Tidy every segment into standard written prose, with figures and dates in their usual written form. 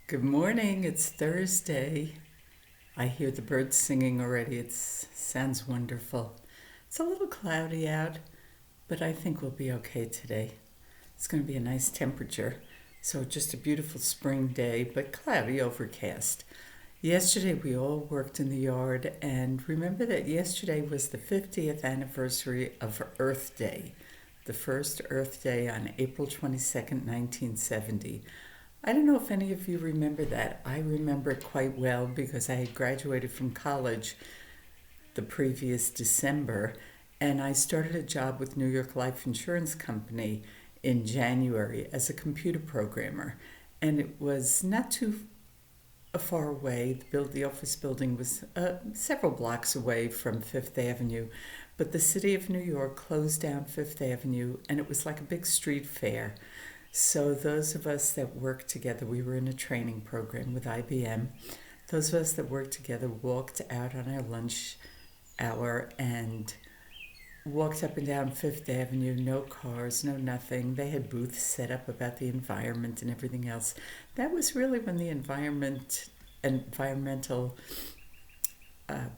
Good morning. It's Thursday. I hear the birds singing already. It sounds wonderful. It's a little cloudy out, but I think we'll be okay today. It's going to be a nice temperature. So just a beautiful spring day, but cloudy, overcast. Yesterday we all worked in the yard, and remember that yesterday was the 50th anniversary of Earth Day, the first Earth Day on April 22nd, 1970. I don't know if any of you remember that. I remember it quite well because I had graduated from college the previous December, and I started a job with New York Life Insurance Company in January as a computer programmer. And it was not too far away. The office building was several blocks away from Fifth Avenue, but the city of New York closed down Fifth Avenue, and it was like a big street fair. So those of us that worked together, we were in a training program with IBM. Those of us that worked together walked out on our lunch hour and walked up and down Fifth Avenue, no cars, no nothing. They had booths set up about the environment and everything else. That was really when the environmental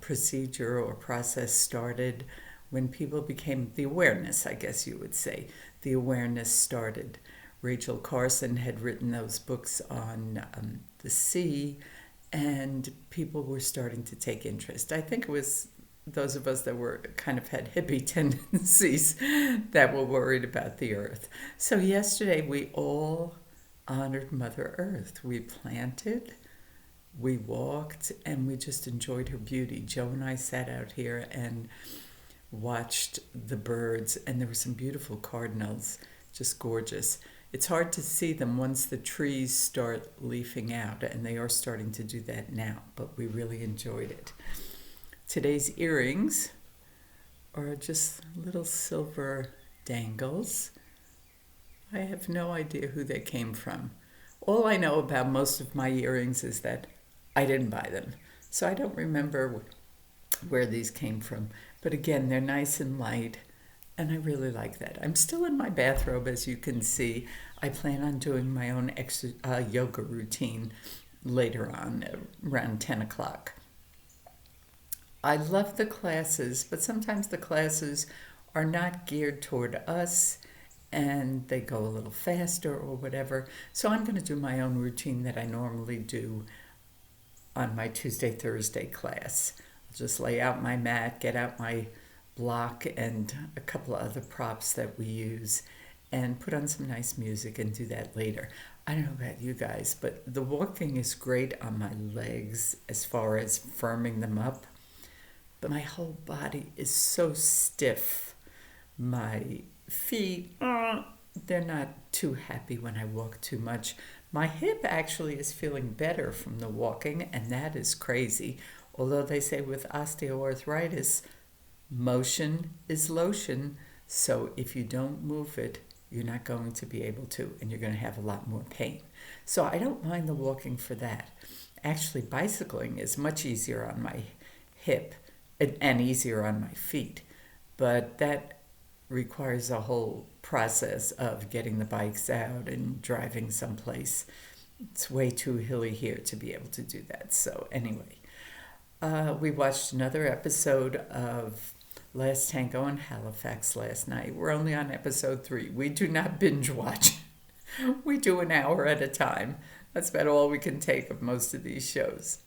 procedure or process started, when people became the awareness, I guess you would say, the awareness started. Rachel Carson had written those books on the sea, and people were starting to take interest. I think it was those of us that were kind of had hippie tendencies that were worried about the earth. So yesterday we all honored Mother Earth. We planted, we walked, and we just enjoyed her beauty. Joe and I sat out here and watched the birds, and there were some beautiful cardinals, just gorgeous. It's hard to see them once the trees start leafing out, and they are starting to do that now, but we really enjoyed it. Today's earrings are just little silver dangles. I have no idea who they came from. All I know about most of my earrings is that I didn't buy them, so I don't remember where these came from. But again, they're nice and light, and I really like that. I'm still in my bathrobe, as you can see. I plan on doing my own yoga routine later on, around 10 o'clock. I love the classes, but sometimes the classes are not geared toward us, and they go a little faster or whatever. So I'm going to do my own routine that I normally do on my Tuesday, Thursday class. I'll just lay out my mat, get out my block and a couple of other props that we use, and put on some nice music and do that later. I don't know about you guys, but the walking is great on my legs as far as firming them up, but my whole body is so stiff. My feet, they're not too happy when I walk too much. My hip actually is feeling better from the walking, and that is crazy. Although they say with osteoarthritis, motion is lotion, so if you don't move it, you're not going to be able to, and you're going to have a lot more pain. So I don't mind the walking for that. Actually, bicycling is much easier on my hip and easier on my feet, but that requires a whole process of getting the bikes out and driving someplace. It's way too hilly here to be able to do that. So anyway, we watched another episode of Last Tango in Halifax last night. We're only on episode 3. We do not binge watch. We do an hour at a time. That's about all we can take of most of these shows.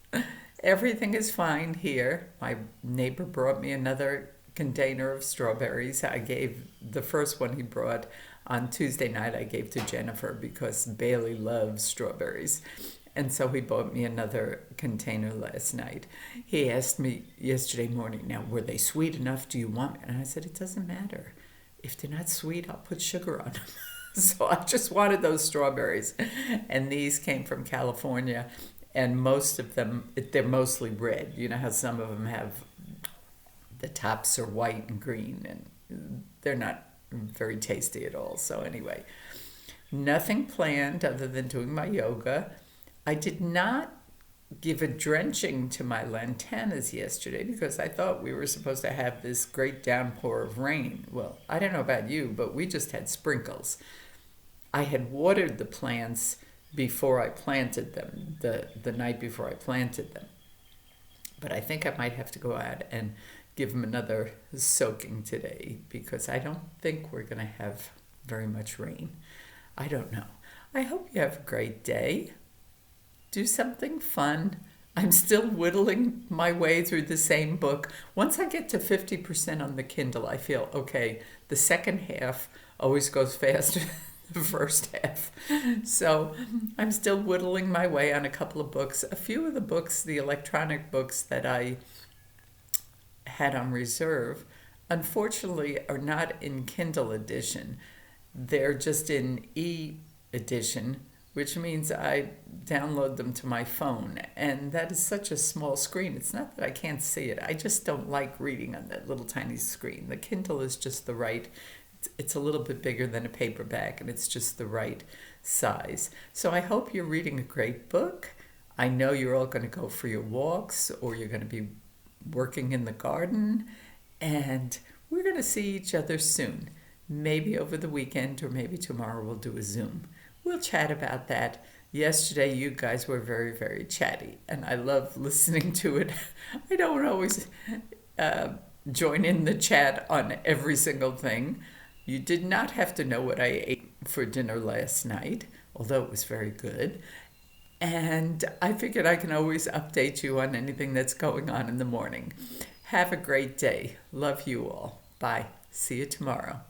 Everything is fine here. My neighbor brought me another container of strawberries. I gave the first one he brought on Tuesday night, I gave to Jennifer because Bailey loves strawberries. And so he bought me another container last night. He asked me yesterday morning, now, were they sweet enough? Do you want? And I said, it doesn't matter. If they're not sweet, I'll put sugar on them. So I just wanted those strawberries. And these came from California. And most of them, they're mostly red. You know how some of them have, the tops are white and green, and they're not very tasty at all. So anyway, nothing planned other than doing my yoga. I did not give a drenching to my lantanas yesterday because I thought we were supposed to have this great downpour of rain. Well, I don't know about you, but we just had sprinkles. I had watered the plants before I planted them, the night before I planted them. But I think I might have to go out and give them another soaking today because I don't think we're going to have very much rain. I don't know. I hope you have a great day. Do something fun. I'm still whittling my way through the same book. Once I get to 50% on the Kindle, I feel, okay, the second half always goes faster than the first half. So I'm still whittling my way on a couple of books. A few of the books, the electronic books that I had on reserve, unfortunately are not in Kindle edition. They're just in e-edition, which means I download them to my phone. And that is such a small screen. It's not that I can't see it. I just don't like reading on that little tiny screen. The Kindle is just the right, it's a little bit bigger than a paperback, and it's just the right size. So I hope you're reading a great book. I know you're all going to go for your walks, or you're going to be working in the garden, and we're going to see each other soon. Maybe over the weekend, or maybe tomorrow we'll do a Zoom. We'll chat about that. Yesterday, you guys were very, very chatty, and I love listening to it. I don't always join in the chat on every single thing. You did not have to know what I ate for dinner last night, although it was very good. And I figured I can always update you on anything that's going on in the morning. Have a great day. Love you all. Bye. See you tomorrow.